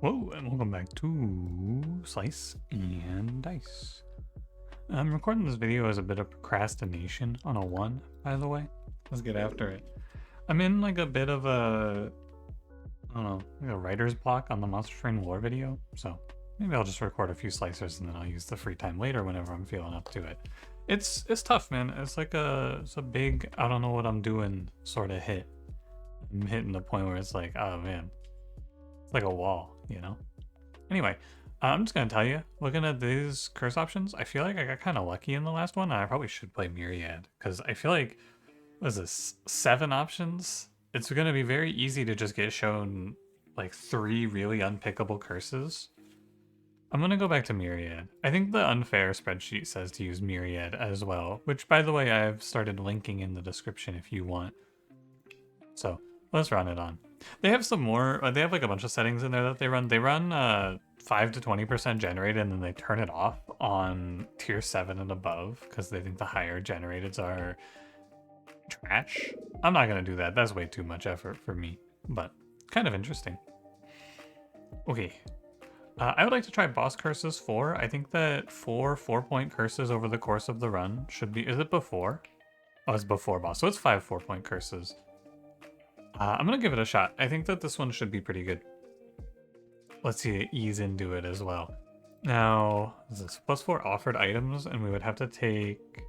Whoa, and welcome back to Slice and Dice. I'm recording this video as a bit of procrastination on a 1, by the way. Let's get after it. I'm in like a bit of a, I don't know, like a writer's block on the Monster Train War video, so maybe I'll just record a few slicers and then I'll use the free time later whenever I'm feeling up to it. It's tough, man. It's a big, I don't know what I'm doing sort of hit. I'm hitting the point where it's like, oh man, it's like a wall, you know? Anyway, I'm just gonna tell you, looking at these curse options, I feel like I got kind of lucky in the last one, and I probably should play Myriad, because I feel like, what is this, 7 options? It's gonna be very easy to just get shown, like, 3 really unpickable curses. I'm gonna go back to Myriad. I think the unfair spreadsheet says to use Myriad as well, which, by the way, I've started linking in the description if you want. So, let's run it on. They have some more, they have like a bunch of settings in there that they run. They run 5 to 20% generated and then they turn it off on tier 7 and above because they think the higher generateds are trash. I'm not going to do that. That's way too much effort for me, but kind of interesting. Okay. I would like to try boss curses 4. I think that 4 4-point curses over the course of the run should be, is it before? Oh, it's before boss. So it's 5 4-point curses. I'm gonna give it a shot. I think that this one should be pretty good. Let's see it ease into it as well. Now, this is +4 offered items, and we would have to take...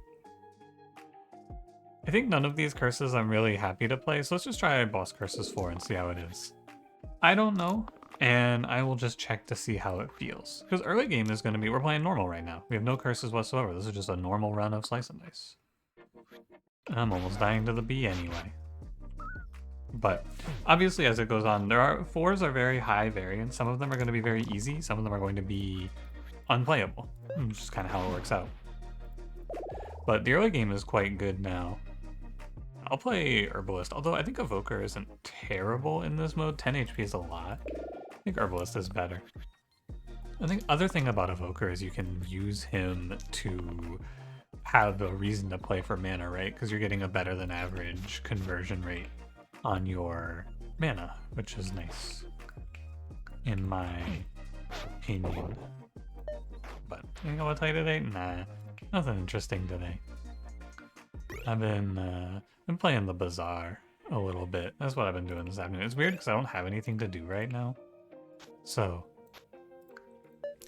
I think none of these curses I'm really happy to play, so let's just try boss curses 4 and see how it is. I don't know, and I will just check to see how it feels. Because early game is going to be, we're playing normal right now. We have no curses whatsoever. This is just a normal run of Slice and Dice. I'm almost dying to the bee anyway. But obviously, as it goes on, there are 4s are very high variance. Some of them are going to be very easy. Some of them are going to be unplayable, which is kind of how it works out. But the early game is quite good now. I'll play Herbalist, although I think Evoker isn't terrible in this mode. 10 HP is a lot. I think Herbalist is better. I think other thing about Evoker is you can use him to have a reason to play for mana, right? Because you're getting a better than average conversion rate on your mana, which is nice, in my opinion. But you know what's today? Nah, nothing interesting today. I've been playing the Bazaar a little bit. That's what I've been doing this afternoon. It's weird because I don't have anything to do right now, so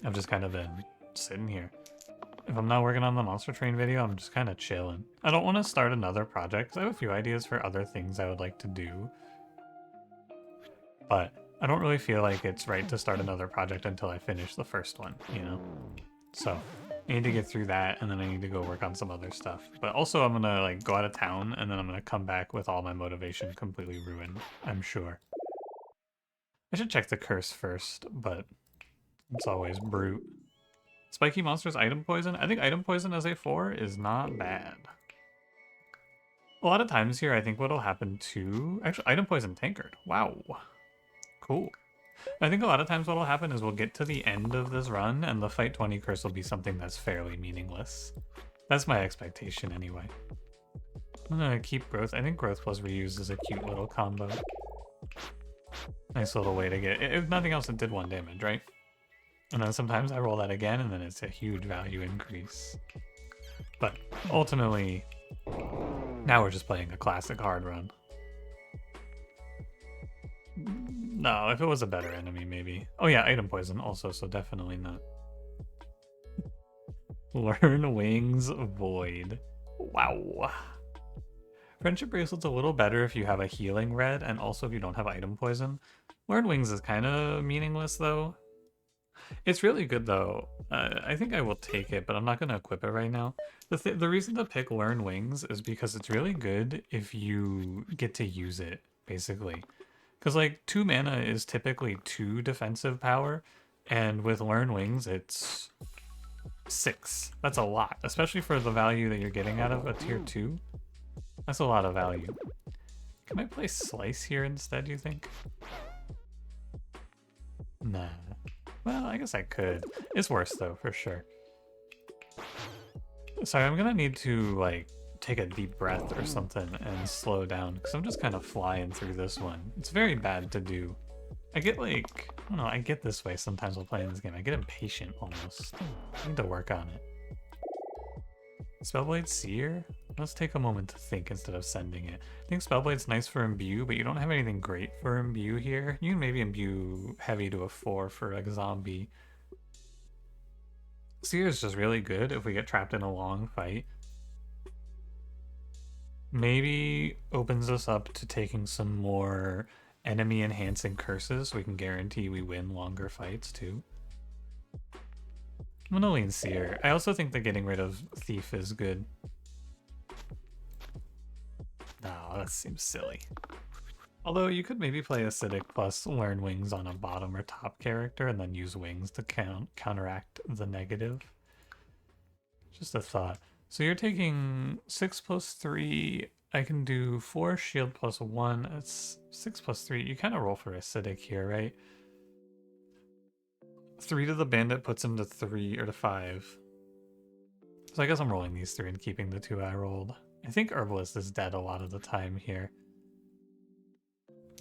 I've just kind of been sitting here. If I'm not working on the Monster Train video, I'm just kind of chilling. I don't want to start another project because I have a few ideas for other things I would like to do. But I don't really feel like it's right to start another project until I finish the first one, you know? So I need to get through that and then I need to go work on some other stuff. But also I'm gonna like go out of town and then I'm gonna come back with all my motivation completely ruined, I'm sure. I should check the curse first, but it's always brute. Spiky monsters item poison? I think item poison as a 4 is not bad. A lot of times here, I think what'll happen too... Actually, item poison tankard. Wow. Cool. I think a lot of times what'll happen is we'll get to the end of this run and the fight 20 curse will be something that's fairly meaningless. That's my expectation anyway. I'm gonna keep growth. I think growth plus reuse is a cute little combo. Nice little way to get... If nothing else, it did 1 damage, right? And then sometimes I roll that again, and then it's a huge value increase. But ultimately, now we're just playing a classic hard run. No, if it was a better enemy, maybe. Oh yeah, item poison also, so definitely not. Learn Wings Void. Wow. Friendship Bracelet's a little better if you have a healing red, and also if you don't have item poison. Learn Wings is kind of meaningless, though. It's really good though. I think I will take it, but I'm not going to equip it right now. The reason to pick Learn Wings is because it's really good if you get to use it, basically. Because like 2 mana is typically 2 defensive power, and with Learn Wings it's 6. That's a lot, especially for the value that you're getting out of a tier 2. That's a lot of value. Can I play Slice here instead, you think? Nah. Well, I guess I could. It's worse though, for sure. Sorry, I'm gonna need to like take a deep breath or something and slow down because I'm just kind of flying through this one. It's very bad to do. I get like, don't know, I get this way sometimes while playing this game. I get impatient almost. I need to work on it. Spellblade Seer? Let's take a moment to think instead of sending it. I think Spellblade's nice for Imbue, but you don't have anything great for Imbue here. You can maybe Imbue Heavy to a 4 for like Zombie. Seer is just really good if we get trapped in a long fight. Maybe opens us up to taking some more enemy enhancing curses so we can guarantee we win longer fights too. I'm gonna lean Seer. I also think that getting rid of Thief is good. No, that seems silly. Although you could maybe play Acidic plus learn Wings on a bottom or top character and then use Wings to counteract the negative. Just a thought. So you're taking 6 plus 3. I can do 4 shield plus 1. It's 6 plus 3. You kind of roll for Acidic here, right? 3 to the bandit puts him to 3 or to 5. So I guess I'm rolling these 3 and keeping the 2 I rolled. I think Herbalist is dead a lot of the time here.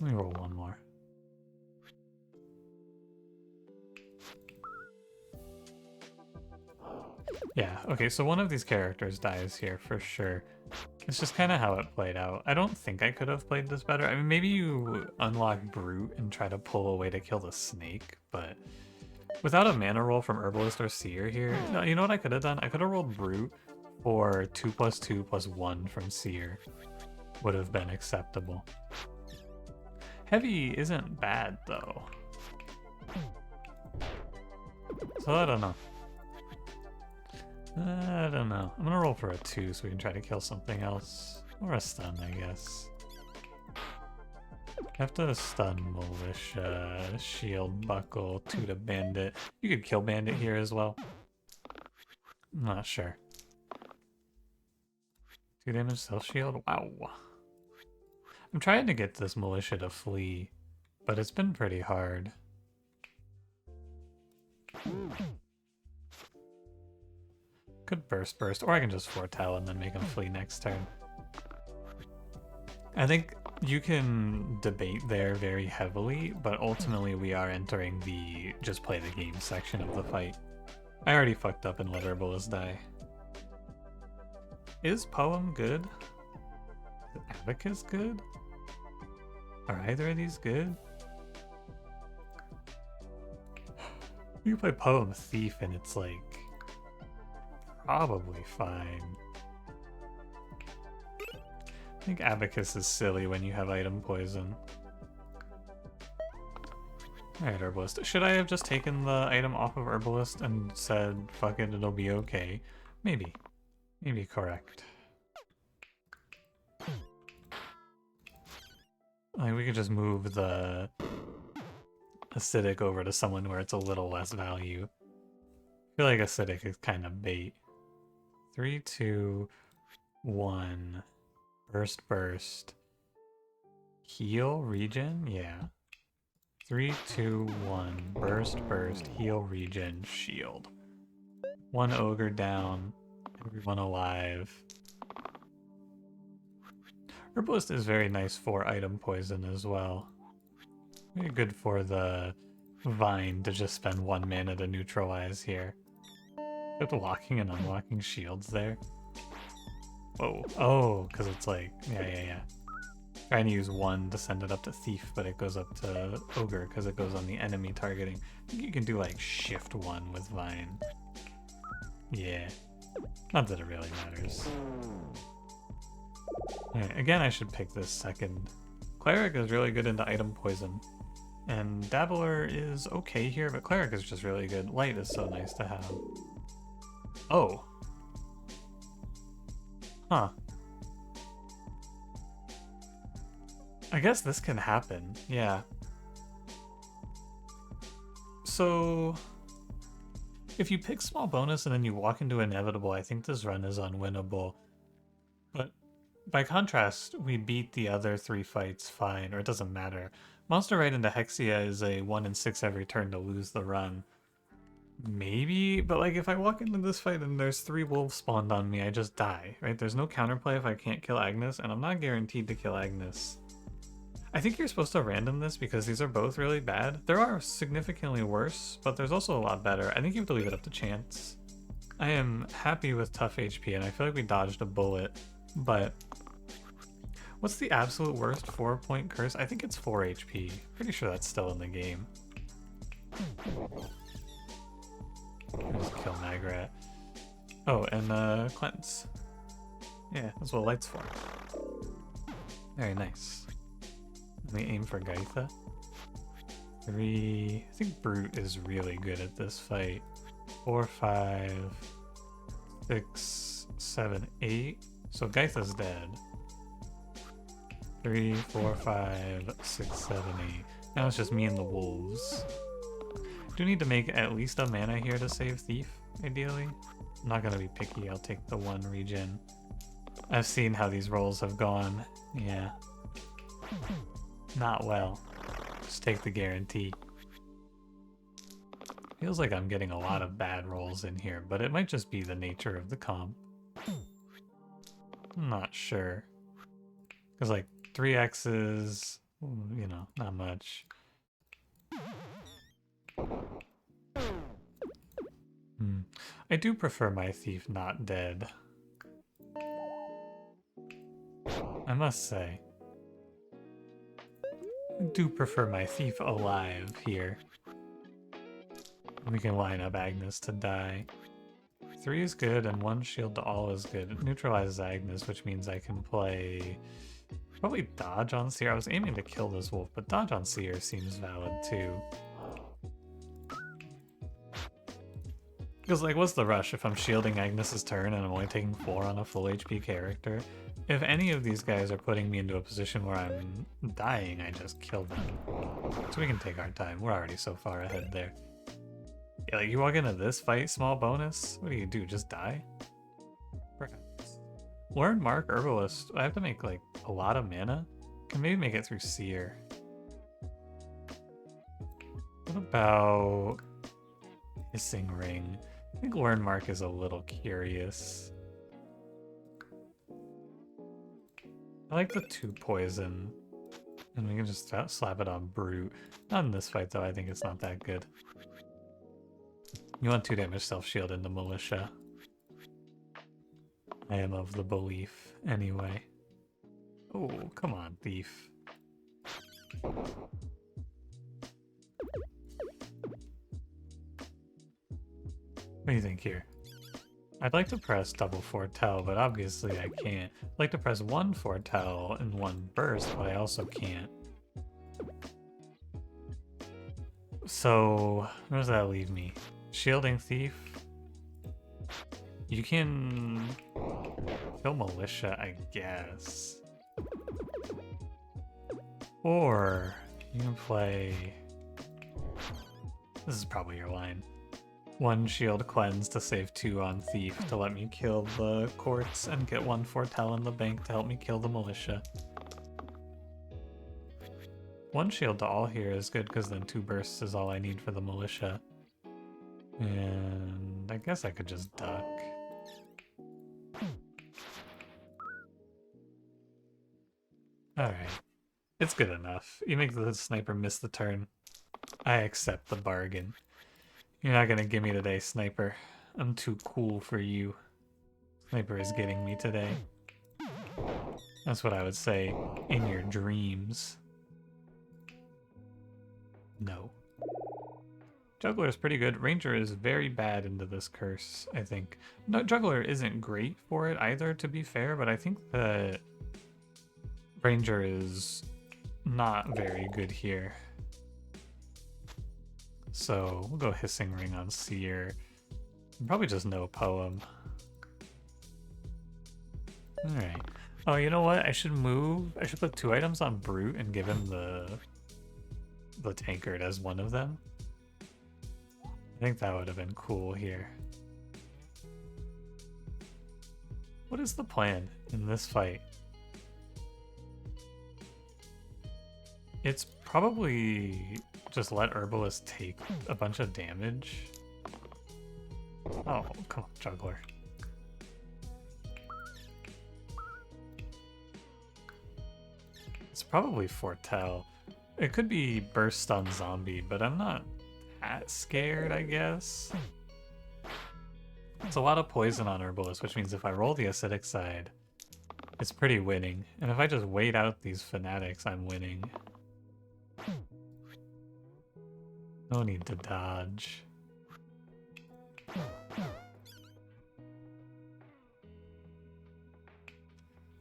Let me roll one more. Yeah, okay, so one of these characters dies here for sure. It's just kind of how it played out. I don't think I could have played this better. I mean, maybe you unlock Brute and try to pull away to kill the snake, but without a mana roll from Herbalist or Seer here, no, you know what I could have done? I could have rolled Brute for 2 plus 2 plus 1 from Seer. Would have been acceptable. Heavy isn't bad, though. So I don't know. I don't know. I'm gonna roll for a 2 so we can try to kill something else. Or a stun, I guess. I have to stun Militia, Shield, Buckle, 2 to Bandit. You could kill Bandit here as well. I'm not sure. 2 damage, self shield? Wow. I'm trying to get this Militia to flee, but it's been pretty hard. Could burst, or I can just foretell and then make him flee next turn. I think you can debate there very heavily, but ultimately we are entering the just play the game section of the fight. I already fucked up and let Herbalist die. Is Poem good? Is Abacus good? Are either of these good? You can play Poem Thief and it's like probably fine. I think Abacus is silly when you have item poison. Alright, Herbalist. Should I have just taken the item off of Herbalist and said, fuck it, it'll be okay? Maybe. Maybe correct. Like, we could just move the Acidic over to someone where it's a little less value. I feel like Acidic is kind of bait. 3, 2, 1. Burst. Heal, regen? Yeah. 3, 2, 1. Burst, heal, regen, shield. 1 ogre down, everyone alive. Herbalist is very nice for item poison as well. Very good for the Vine to just spend 1 mana to neutralize here. With locking and unlocking shields there. Whoa. Oh, because it's like, yeah. Trying to use 1 to send it up to Thief, but it goes up to Ogre because it goes on the enemy targeting. I think you can do like shift 1 with Vine. Yeah. Not that it really matters. Right, again, I should pick this second. Cleric is really good into item poison. And Dabbler is okay here, but Cleric is just really good. Light is so nice to have. Oh. Huh. I guess this can happen, yeah. So, if you pick small bonus and then you walk into inevitable, I think this run is unwinnable. But by contrast, we beat the other 3 fights fine, or it doesn't matter. Monster right into Hexia is a 1 in 6 every turn to lose the run. Maybe, but like if I walk into this fight and there's 3 wolves spawned on me, I just die, right? There's no counterplay if I can't kill Agnes, and I'm not guaranteed to kill Agnes. I think you're supposed to random this because these are both really bad. There are significantly worse, but there's also a lot better. I think you have to leave it up to chance. I am happy with tough HP, and I feel like we dodged a bullet, but what's the absolute worst 4-point curse? I think it's 4 HP. Pretty sure that's still in the game. Just kill Magrat. Oh, and cleanse. Yeah, that's what light's for. Very nice. Let me aim for Gaitha. 3. I think Brute is really good at this fight. 4, 5, 6, 7, 8. So Gaitha's dead. 3, 4, 5, 6, 7, 8. Now it's just me and the wolves. Do need to make at least a mana here to save Thief, ideally. I'm not gonna be picky, I'll take the 1 regen. I've seen how these rolls have gone. Yeah. Not well. Just take the guarantee. Feels like I'm getting a lot of bad rolls in here, but it might just be the nature of the comp. I'm not sure. Because like 3 X's, you know, not much. I do prefer my Thief not dead. I must say. I do prefer my Thief alive here. We can line up Agnes to die. 3 is good and 1 shield to all is good. It neutralizes Agnes, which means I can play... probably dodge on Seer. I was aiming to kill this wolf, but dodge on Seer seems valid too. Because, like, what's the rush if I'm shielding Agnes's turn and I'm only taking 4 on a full HP character? If any of these guys are putting me into a position where I'm dying, I just kill them. So we can take our time. We're already so far ahead there. Yeah, like, you walk into this fight, small bonus? What do? Just die? Perhaps. Learn Mark Herbalist. I have to make, like, a lot of mana? Can maybe make it through Seer. What about... Hissing Ring? I think Learn Mark is a little curious. I like the 2 poison. And we can just slap it on Brute. Not in this fight though, I think it's not that good. You want 2 damage self-shield into Militia. I am of the belief, anyway. Oh, come on, Thief. What do you think here? I'd like to press double foretell, but obviously I can't. I'd like to press 1 foretell and 1 burst, but I also can't. So, where does that leave me? Shielding Thief? You can kill Militia, I guess. Or you can play... This is probably your line. 1 shield cleanse to save 2 on Thief to let me kill the Courts and get 1 foretell in the bank to help me kill the Militia. 1 shield to all here is good because then 2 bursts is all I need for the Militia. And I guess I could just duck. Alright. It's good enough. You make the sniper miss the turn. I accept the bargain. You're not gonna give me today, Sniper. I'm too cool for you. Sniper is getting me today. That's what I would say in your dreams. No. Juggler is pretty good. Ranger is very bad into this curse, I think. No, Juggler isn't great for it either, to be fair, but I think that Ranger is not very good here. So we'll go Hissing Ring on Seer. Probably just no Poem. Alright. Oh, you know what? I should move. I should put 2 items on Brute and give him the tankard as one of them. I think that would have been cool here. What is the plan in this fight? It's probably just let Herbalist take a bunch of damage. Oh, come on, Juggler. It's probably foretell. It could be burst on zombie, but I'm not that scared, I guess. It's a lot of poison on herbalist, which means if I roll the acidic side, it's pretty winning. And if I just wait out these fanatics, I'm winning. No need to dodge.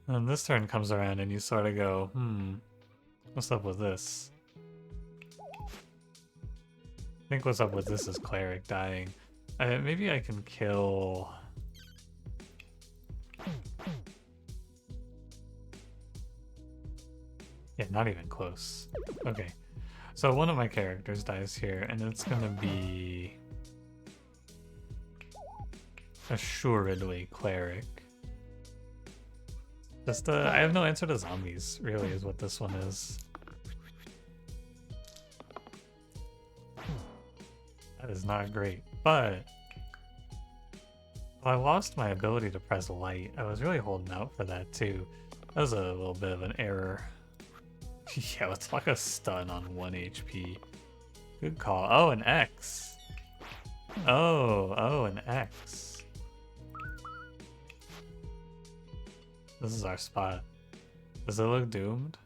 And this turn comes around and you sort of go, what's up with this? I think what's up with this is Cleric dying. Maybe I can kill... Yeah, not even close. Okay. So one of my characters dies here, and it's gonna be... assuredly Cleric. Just, I have no answer to zombies, really, is what this one is. That is not great, but... Well, I lost my ability to press light. I was really holding out for that, too. That was a little bit of an error. Yeah, it's like a stun on 1 HP. Good call. Oh, an X. Oh, an X. This is our spot. Does it look doomed?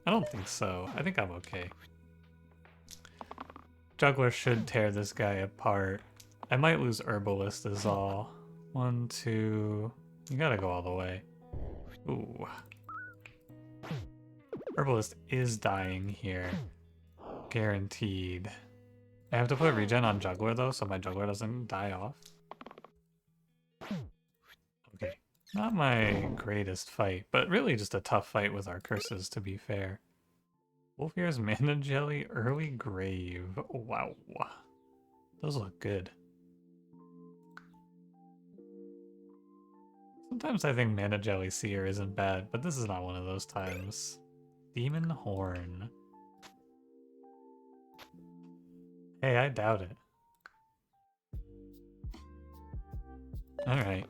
I don't think so. I think I'm okay. Juggler should tear this guy apart. I might lose Herbalist is all. 1, 2... You gotta go all the way. Ooh. Herbalist is dying here. Guaranteed. I have to put regen on Juggler though, so my Juggler doesn't die off. Okay. Not my greatest fight, but really just a tough fight with our curses, to be fair. Wolfear's Mana Jelly, Early Grave. Oh, wow. Those look good. Sometimes I think Mana Jelly Seer isn't bad, but this is not one of those times. Demon Horn. Hey, I doubt it. Alright.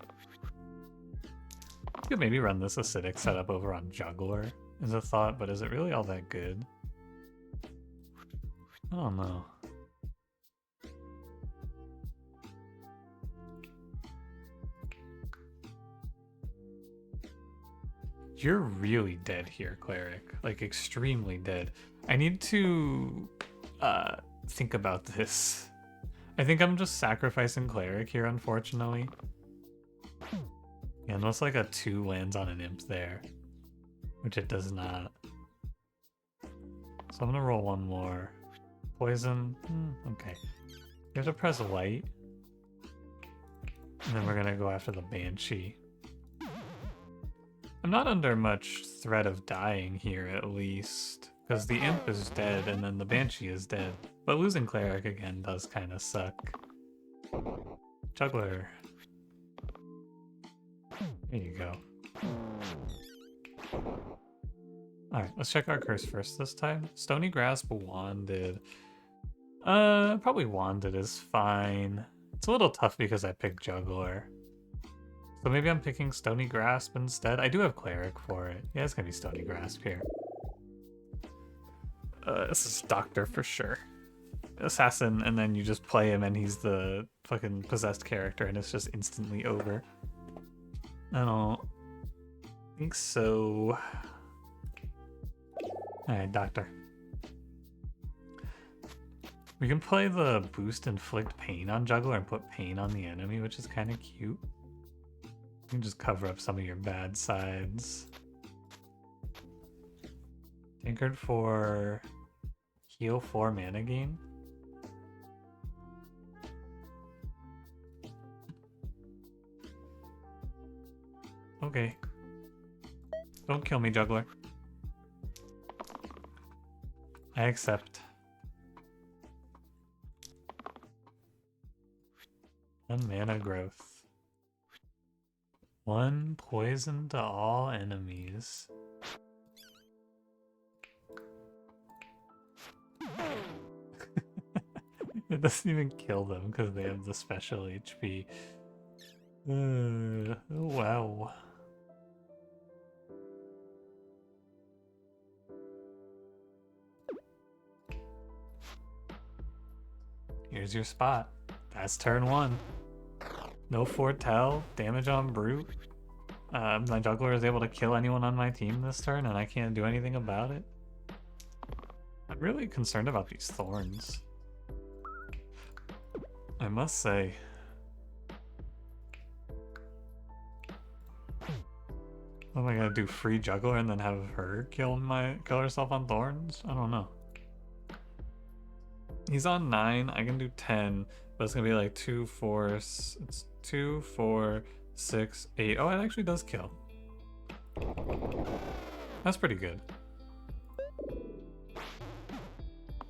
You could maybe run this acidic setup over on Juggler, is a thought, but is it really all that good? I don't know. You're really dead here, Cleric. Like, extremely dead. I need to think about this. I think I'm just sacrificing Cleric here, unfortunately. Yeah, unless like a 2 lands on an imp there, which it does not. So I'm gonna roll one more. Poison, okay. You have to press light. And then we're gonna go after the Banshee. I'm not under much threat of dying here, at least. Because the imp is dead, and then the Banshee is dead. But losing Cleric again does kind of suck. Juggler. There you go. Alright, let's check our curse first this time. Stony Grasp, Wanded. Probably Wanded is fine. It's a little tough because I picked Juggler. So maybe I'm picking Stony Grasp instead. I do have Cleric for it. Yeah, it's gonna be Stony Grasp here. This is Doctor for sure. Assassin, and then you just play him and he's the fucking possessed character and it's just instantly over. I don't think so. Alright, Doctor. We can play the boost Inflict Pain on Juggler and put pain on the enemy, which is kind of cute. You can just cover up some of your bad sides. Tinkered for heal 4 mana gain. Okay. Don't kill me, Juggler. I accept. 1 mana growth. 1 poison to all enemies. It doesn't even kill them because they have the special HP. Oh, wow. Here's your spot. That's turn 1. No foretell, damage on brute. My juggler is able to kill anyone on my team this turn and I can't do anything about it. I'm really concerned about these thorns. I must say. What am I gonna do? Free juggler and then have her kill herself on thorns? I don't know. He's on 9. I can do 10, but it's gonna be like 2, 4. It's 2, 4, 6, 8. Oh, it actually does kill. That's pretty good.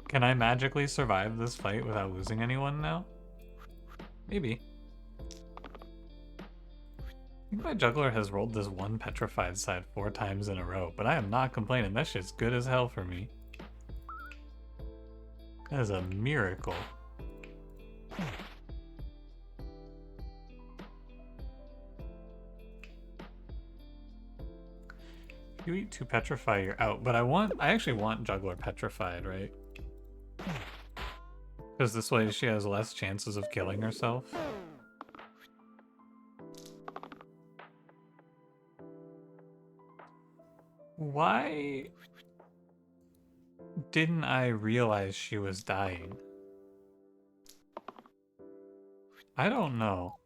Can I magically survive this fight without losing anyone now? Maybe. I think my juggler has rolled this one petrified side 4 times in a row, but I am not complaining. That shit's good as hell for me. That is a miracle. If you eat 2 petrify, you're out. But I actually want juggler petrified, right? Because this way she has less chances of killing herself. Why didn't I realize she was dying? I don't know.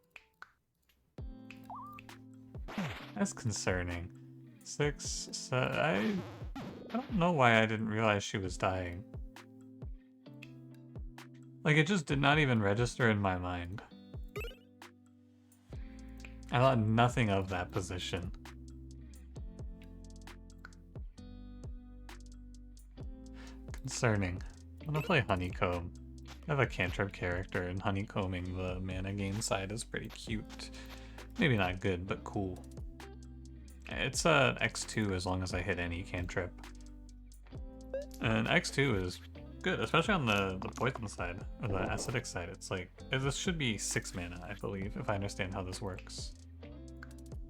That's concerning. 6, 7, I don't know why I didn't realize she was dying. Like, it just did not even register in my mind. I thought nothing of that position. Concerning. I'm gonna play Honeycomb. I have a cantrip character, and honeycombing the mana gain side is pretty cute. Maybe not good, but cool. It's a X2 as long as I hit any cantrip. And X2 is good, especially on the poison side, or the acidic side. It's like, this should be 6 mana, I believe, if I understand how this works.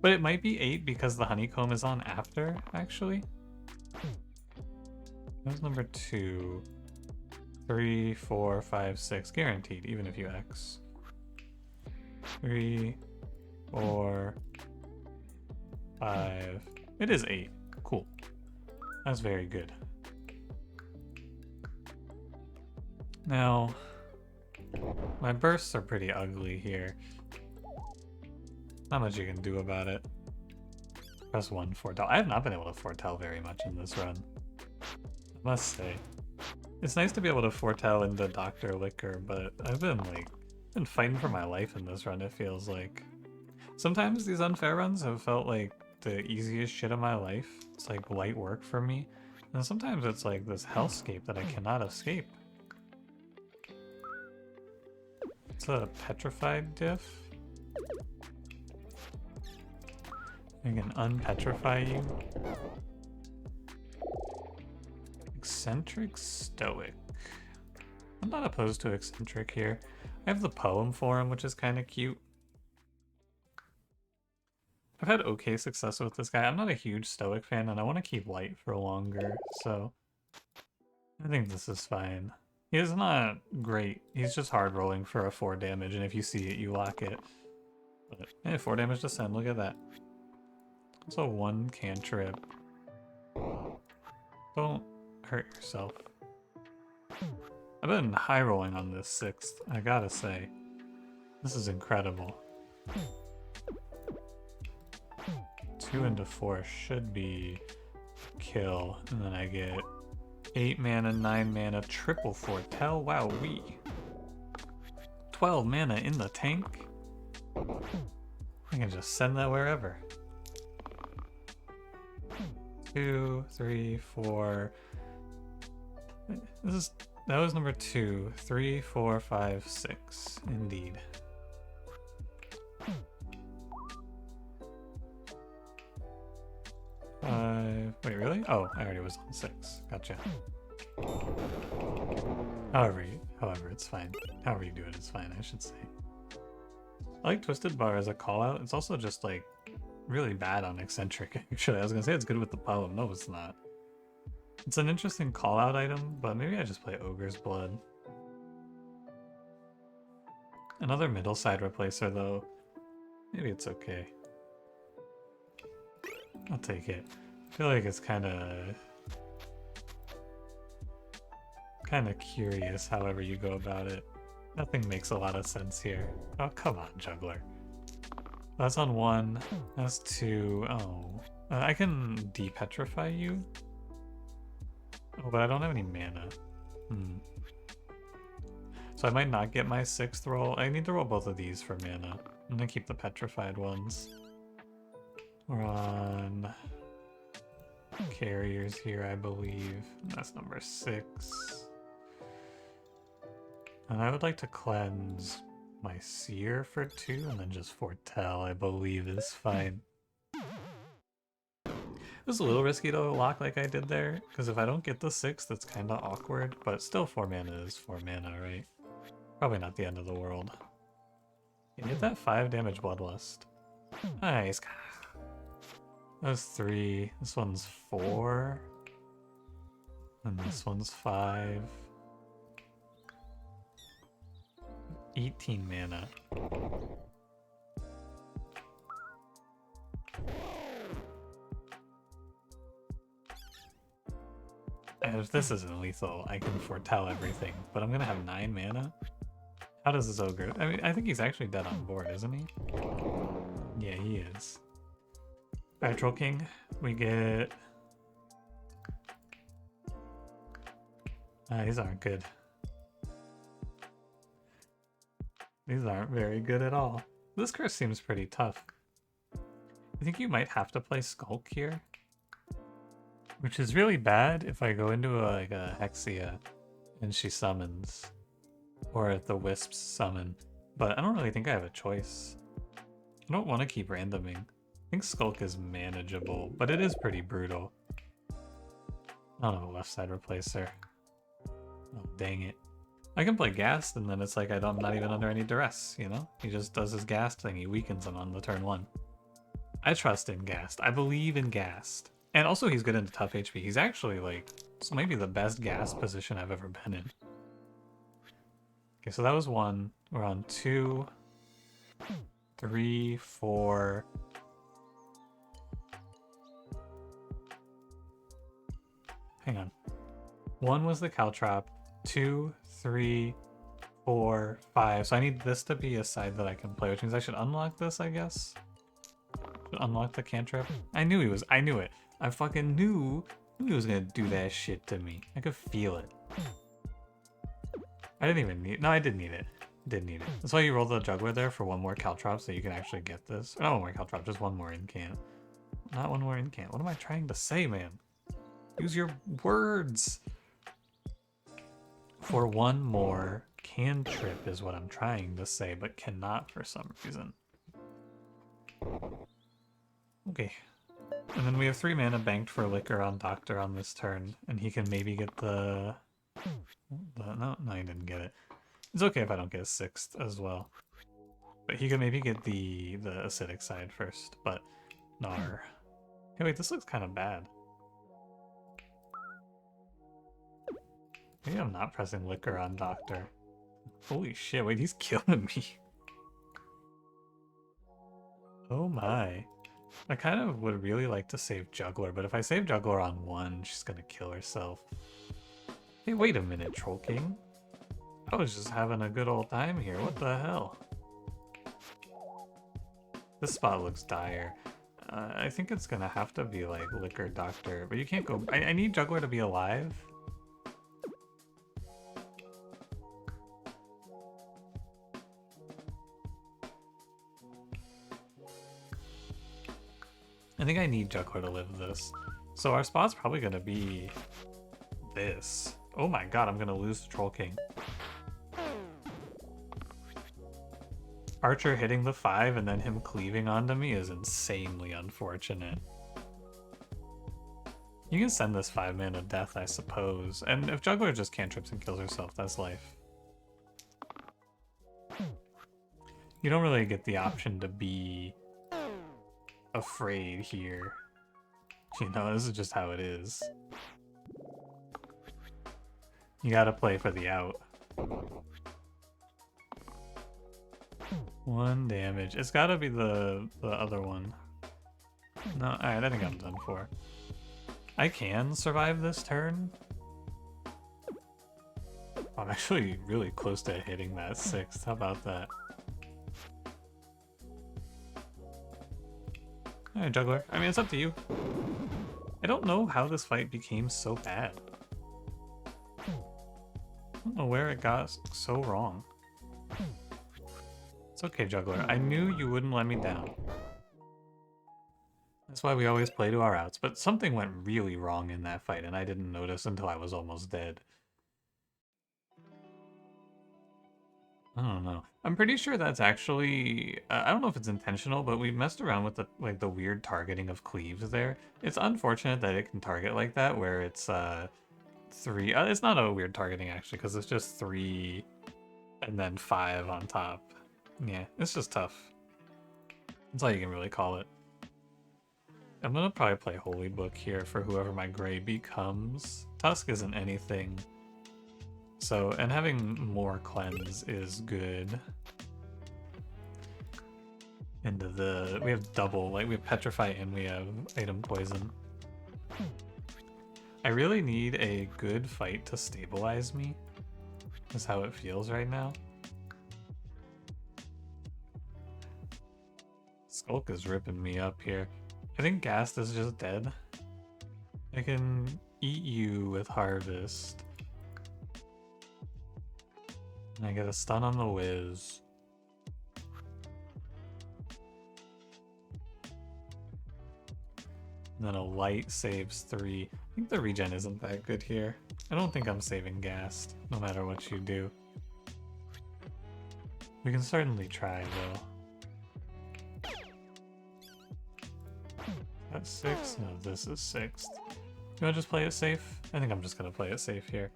But it might be 8 because the honeycomb is on after, actually. That's number 2. 3, 4, 5, 6, guaranteed, even if you X. 3, 4, 5. It is 8. Cool. That's very good. Now, my bursts are pretty ugly here. Not much you can do about it. Press 1 foretell. I have not been able to foretell very much in this run, I must say. It's nice to be able to foretell into Dr. Liquor, but I've been fighting for my life in this run, it feels like. Sometimes these unfair runs have felt like the easiest shit of my life. It's like light work for me. And sometimes it's like this hellscape that I cannot escape. It's a petrified diff. I can unpetrify you. Eccentric stoic. I'm not opposed to eccentric here. I have the poem for him, which is kind of cute. I've had okay success with this guy. I'm not a huge stoic fan, and I want to keep light for longer, so I think this is fine. He is not great. He's just hard rolling for a 4 damage, and if you see it, you lock it. But hey, 4 damage to send. Look at that. Also 1 cantrip. Don't hurt yourself. I've been high rolling on this 6th, I gotta say. This is incredible. 2 into 4 should be kill, and then I get 8 mana, 9 mana, triple foretell. Wow, 12 mana in the tank. I can just send that wherever. 2, 3, 4. That was number 2. 3, 4, 5, 6. Indeed. Wait, really? Oh, I already was on 6. Gotcha. However, it's fine. However you do it is fine, I should say. I like Twisted Bar as a call-out. It's also just, like, really bad on Eccentric, actually. I was gonna say it's good with the poem. No, it's not. It's an interesting call-out item, but maybe I just play Ogre's Blood. Another middle side replacer though. Maybe it's okay. I'll take it. I feel like it's kind of curious however you go about it. Nothing makes a lot of sense here. Oh, come on, Juggler. That's on 1. That's 2. Oh. I can de-petrify you? Oh, but I don't have any mana. So I might not get my 6th roll. I need to roll both of these for mana. I'm gonna keep the petrified ones. We're on carriers here, I believe. That's number 6. And I would like to cleanse my Seer for 2, and then just Foretell, I believe, is fine. It was a little risky to lock like I did there, because if I don't get the 6th, that's kind of awkward, but still 4 mana is 4 mana, right? Probably not the end of the world. You hit that 5 damage Bloodlust. Nice. That was 3. This one's 4. And this one's 5. 18 mana. And if this isn't lethal, I can foretell everything. But I'm gonna have 9 mana? How does this ogre? I mean, I think he's actually dead on board, isn't he? Yeah, he is. Alright, Troll King. We get... these aren't good. These aren't very good at all. This curse seems pretty tough. I think you might have to play Skulk here. Which is really bad if I go into like a Hexia and she summons. Or if the Wisps summon. But I don't really think I have a choice. I don't want to keep randoming. I think Skulk is manageable, but it is pretty brutal. I don't have a left side replacer. Oh, dang it. I can play Ghast, and then it's like I'm not even under any duress, you know? He just does his Ghast thing, he weakens him on the turn 1. I trust in Ghast. I believe in Ghast. And also he's good into tough HP. He's actually like, this might be the best Ghast position I've ever been in. Okay, so that was 1. We're on 2, 3, 4. Hang on. 1 was the Caltrop. 2, 3, 4, 5. So I need this to be a side that I can play, which means I should unlock this, I guess. Should unlock the cantrip. I knew he was. I knew it. I fucking knew he was gonna do that shit to me. I could feel it. I didn't even need. No, I did need it. Did need it. That's why you roll the juggler there for 1 more Caltrop so you can actually get this. Not 1 more Caltrop, just 1 more incant. Not 1 more incant. What am I trying to say, man? Use your words. For 1 more cantrip is what I'm trying to say, but cannot for some reason. Okay. And then we have 3 mana banked for Liquor on Doctor on this turn, and he can maybe get the no, he didn't get it. It's okay if I don't get a 6th as well. But he can maybe get the acidic side first, but nar. Hey, wait, this looks kind of bad. Maybe I'm not pressing Liquor on Doctor. Holy shit, wait, he's killing me. Oh my. I kind of would really like to save Juggler, but if I save Juggler on 1, she's gonna kill herself. Hey, wait a minute, Troll King. I was just having a good old time here. What the hell? This spot looks dire. I think it's gonna have to be like Liquor Doctor, but you can't go... I need Juggler to be alive. I think I need Juggler to live this. So our spot's probably gonna be this. Oh my god, I'm gonna lose the Troll King. Archer hitting the 5 and then him cleaving onto me is insanely unfortunate. You can send this 5 mana death, I suppose. And if Juggler just cantrips and kills herself, that's life. You don't really get the option to be afraid here. You know, this is just how it is. You gotta play for the out. 1 damage. It's gotta be the other one. No, alright, I think I'm done for. I can survive this turn. I'm actually really close to hitting that 6th. How about that? Alright, Juggler. I mean, it's up to you. I don't know how this fight became so bad. I don't know where it got so wrong. It's okay, Juggler. I knew you wouldn't let me down. That's why we always play to our outs, but something went really wrong in that fight, and I didn't notice until I was almost dead. I don't know. I'm pretty sure that's actually... I don't know if it's intentional, but we messed around with the weird targeting of cleaves there. It's unfortunate that it can target like that, where it's 3... it's not a weird targeting, actually, because it's just 3 and then 5 on top. Yeah, it's just tough. That's all you can really call it. I'm gonna probably play Holy Book here for whoever my gray becomes. Tusk isn't anything. So, and having more cleanse is good. And we have double, like we have Petrify and we have Item Poison. I really need a good fight to stabilize me. That's how it feels right now. Skulk is ripping me up here. I think Gast is just dead. I can eat you with Harvest. And I get a stun on the Wiz. And then a light saves 3. I think the regen isn't that good here. I don't think I'm saving Gast, no matter what you do. We can certainly try, though. That's 6? No, this is 6th. You wanna just play it safe? I think I'm just gonna play it safe here.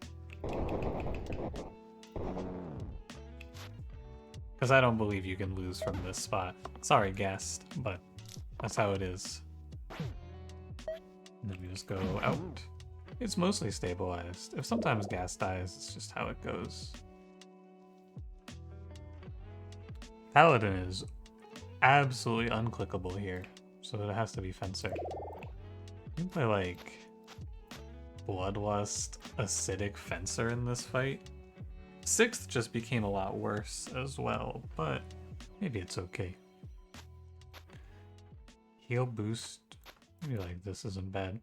Because I don't believe you can lose from this spot. Sorry, Gast, but that's how it is. And then we just go out. It's mostly stabilized. If sometimes Gast dies, it's just how it goes. Paladin is absolutely unclickable here, so it has to be Fencer. You can play like Bloodlust, Acidic Fencer in this fight. 6th just became a lot worse as well, but maybe it's okay. Heal boost. Maybe like this isn't bad.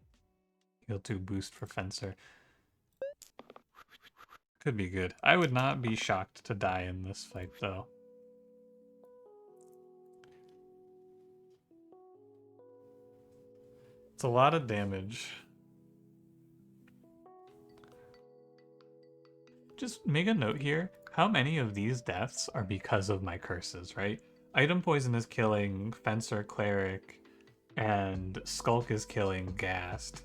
Heal 2 boost for Fencer. Could be good. I would not be shocked to die in this fight though. It's a lot of damage. Just make a note here, how many of these deaths are because of my curses, right? Item Poison is killing Fencer, Cleric, and Skulk is killing Gast.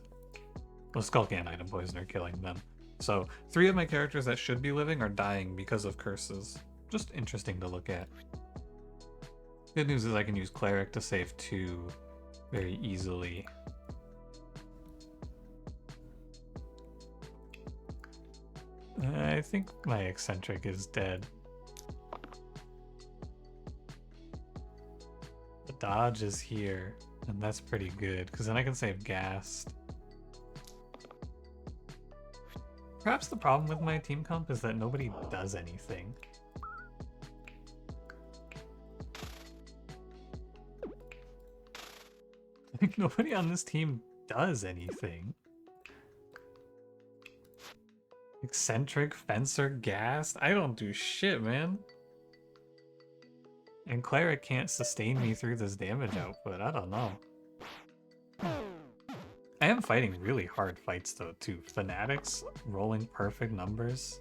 Well, Skulk and Item Poison are killing them. So 3 of my characters that should be living are dying because of curses. Just interesting to look at. Good news is I can use Cleric to save 2 very easily. I think my Eccentric is dead. The dodge is here, and that's pretty good, because then I can save Gast. Perhaps the problem with my team comp is that nobody does anything. Like, nobody on this team does anything. Eccentric, Fencer, Gast? I don't do shit, man. And Cleric can't sustain me through this damage output. I don't know. I am fighting really hard fights though, too. Fanatics rolling perfect numbers.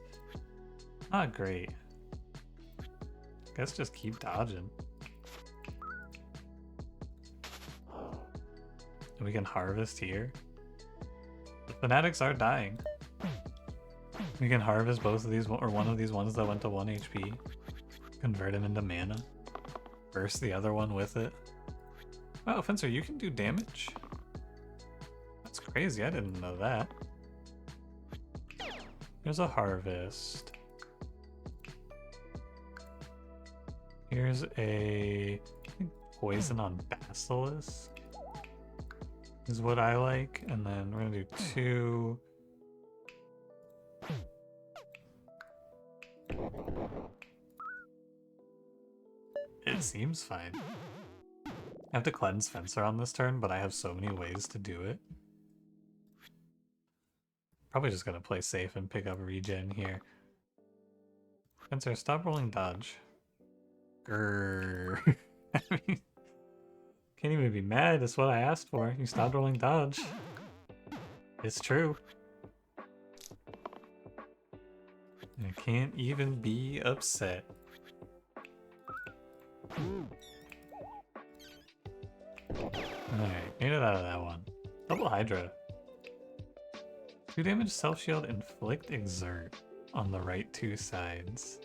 Not great. Guess just keep dodging. And we can harvest here. The Fanatics are dying. We can harvest both of these, or one of these ones that went to 1 HP. Convert him into mana. Burst the other one with it. Wow, Fencer, you can do damage? That's crazy, I didn't know that. There's a harvest. Here's a, I think, poison on Basilisk is what I like. And then we're gonna do 2. It seems fine. I have to cleanse Fencer on this turn, but I have so many ways to do it. Probably just gonna play safe and pick up regen here. Fencer, stop rolling dodge. Grrr. I mean, can't even be mad. That's what I asked for. You stopped rolling dodge. It's true. I can't even be upset. Alright, made it out of that one. Double Hydra. 2 damage, self shield, inflict, exert on the right 2 sides.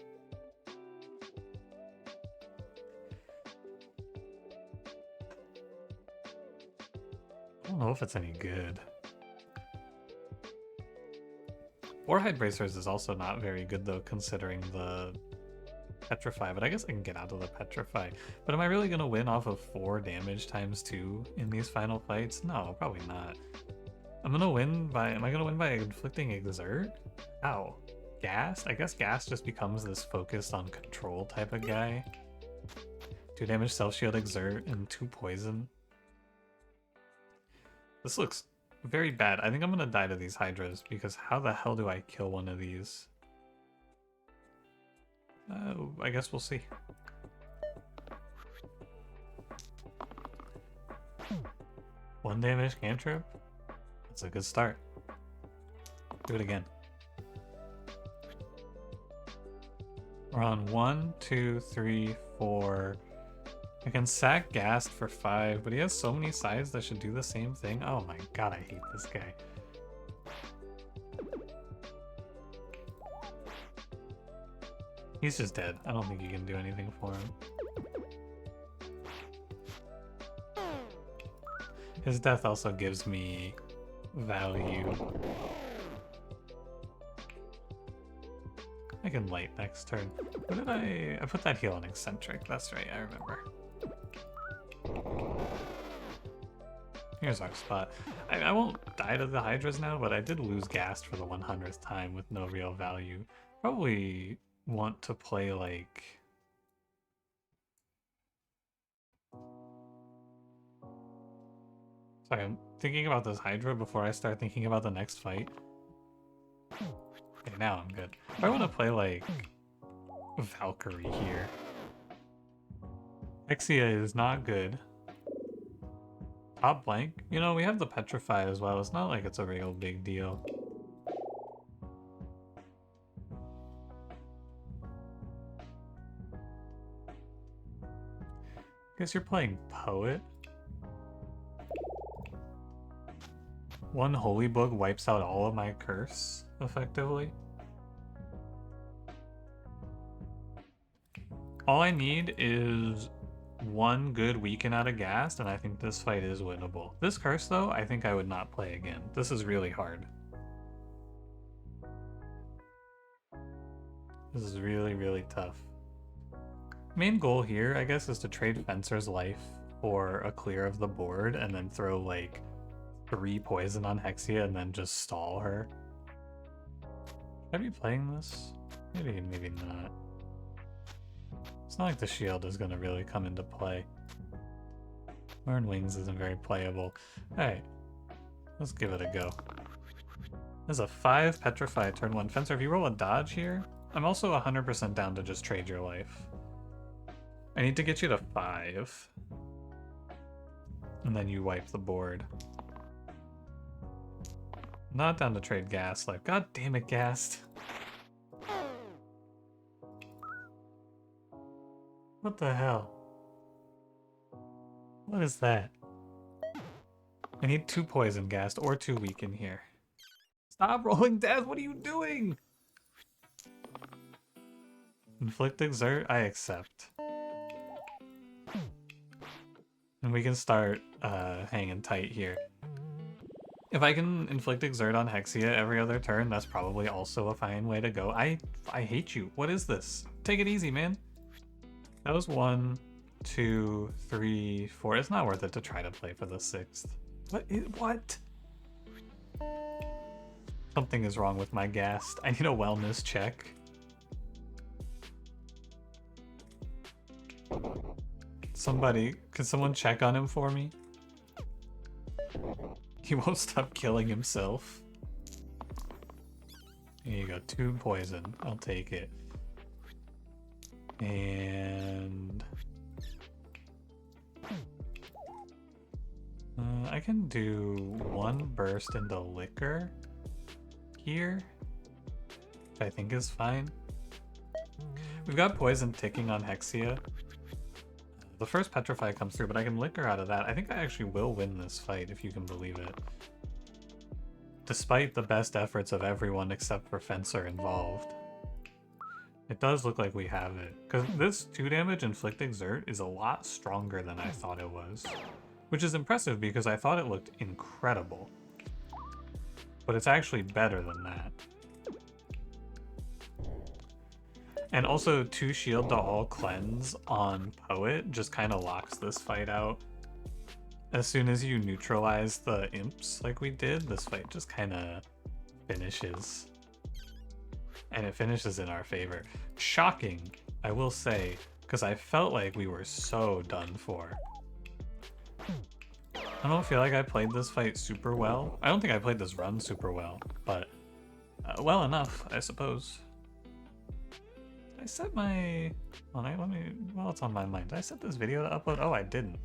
I don't know if it's any good. 4 Hide Bracers is also not very good though, considering the Petrify, but I guess I can get out of the Petrify. But am I really gonna win off of 4 damage times 2 in these final fights? No, probably not. I'm gonna win by, am I gonna win by inflicting exert? How? Ghast? I guess Ghast just becomes this focused on control type of guy. 2 damage, self shield, exert, and 2 poison. This looks very bad. I think I'm gonna die to these Hydras because how the hell do I kill one of these? I guess we'll see. One damage cantrip? That's a good start. Do it again. We're on 1, 2, 3, 4. I can sack Ghast for 5, but he has so many sides that should do the same thing. Oh my god, I hate this guy. He's just dead. I don't think you can do anything for him. His death also gives me value. I can light next turn. What did I put that heal on eccentric. That's right, I remember. Here's our spot. I won't die to the Hydras now, but I did lose Ghast for the 100th time with no real value. Probably want to play like... Sorry, I'm thinking about this Hydra before I start thinking about the next fight. Okay, now I'm good. I want to play like Valkyrie here. Hexia is not good. Top blank? You know, we have the Petrify as well. It's not like it's a real big deal. Guess you're playing Poet. One Holy Book wipes out all of my curse, effectively. All I need is one good weaken out of Ghast, and I think this fight is winnable. This curse, though, I think I would not play again. This is really hard. This is really, really tough. Main goal here, I guess, is to trade Fencer's life for a clear of the board, and then throw, like, 3 poison on Hexia, and then just stall her. Should I be playing this? Maybe, maybe not. It's not like the shield is going to really come into play. Learn Wings isn't very playable. Alright, let's give it a go. There's a 5 Petrify turn 1 Fencer. If you roll a dodge here, I'm also 100% down to just trade your life. I need to get you to 5. And then you wipe the board. Not down to trade Ghast life. God damn it, Ghast. What the hell? What is that? I need 2 poison Ghast or 2 weaken here. Stop rolling death! What are you doing? Inflict exert? I accept. And we can start hanging tight here. If I can inflict exert on Hexia every other turn, that's probably also a fine way to go. I hate you. What is this? Take it easy, man. That was 1, 2, 3, 4. It's not worth it to try to play for the 6th. What? Something is wrong with my ghast. I need a wellness check. Can someone check on him for me? He won't stop killing himself. Here you go, 2 poison. I'll take it. And I can do 1 burst into liquor here, which I think is fine. We've got poison ticking on Hexia. The first petrify comes through, but I can liquor out of that. I think I actually will win this fight, if you can believe it. Despite the best efforts of everyone except for Fencer involved. It does look like we have it. Because this 2 damage inflict exert is a lot stronger than I thought it was. Which is impressive because I thought it looked incredible. But it's actually better than that. And also 2 shield to all cleanse on Poet just kind of locks this fight out. As soon as you neutralize the imps like we did, this fight just kind of finishes. And it finishes in our favor. Shocking, I will say, because I felt like we were so done for. I don't feel like I played this fight super well. I don't think I played this run super well, but well enough, I suppose. I set my... Well, it's on my mind. Did I set this video to upload? Oh, I didn't.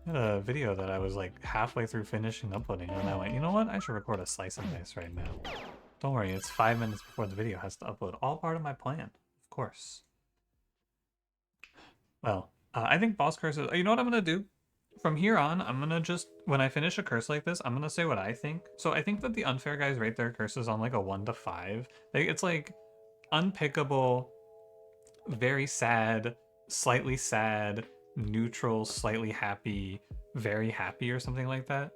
I had a video that I was like halfway through finishing uploading, and I went, you know what? I should record a slice and dice right now. Don't worry, it's 5 minutes before the video has to upload. All part of my plan, of course. Well, I think boss curses... You know what I'm going to do? From here on, I'm going to just... When I finish a curse like this, I'm going to say what I think. So I think that the unfair guys rate their curses on like a 1 to 5. It's like unpickable, very sad, slightly sad, neutral, slightly happy, very happy, or something like that.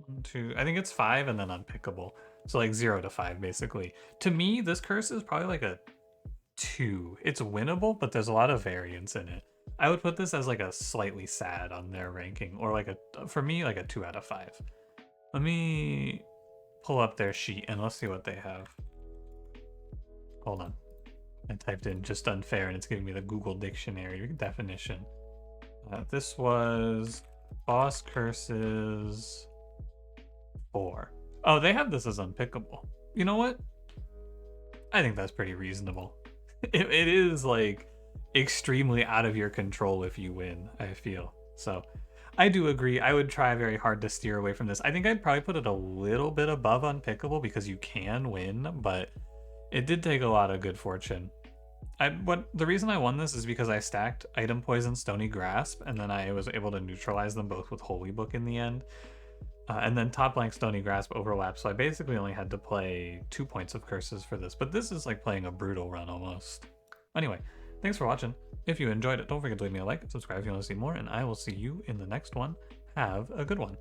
1, 2... I think it's 5 and then unpickable. So like 0 to 5, basically. To me, this curse is probably like a 2. It's winnable, but there's a lot of variance in it. I would put this as like a slightly sad on their ranking, or like for me, like a 2 out of 5. Let me pull up their sheet and let's see what they have. Hold on. I typed in just unfair and it's giving me the Google Dictionary definition. This was boss curses 4. Oh, they have this as unpickable. You know what? I think that's pretty reasonable. It is like extremely out of your control if you win, I feel. So I do agree. I would try very hard to steer away from this. I think I'd probably put it a little bit above unpickable because you can win, but it did take a lot of good fortune. The reason I won this is because I stacked Item Poison, Stony Grasp, and then I was able to neutralize them both with Holy Book in the end. And then top blank Stony Grasp overlapped, so I basically only had to play 2 points of curses for this, but this is like playing a brutal run almost. Anyway, thanks for watching. If you enjoyed it, don't forget to leave me a like and subscribe if you want to see more, and I will see you in the next one. Have a good one.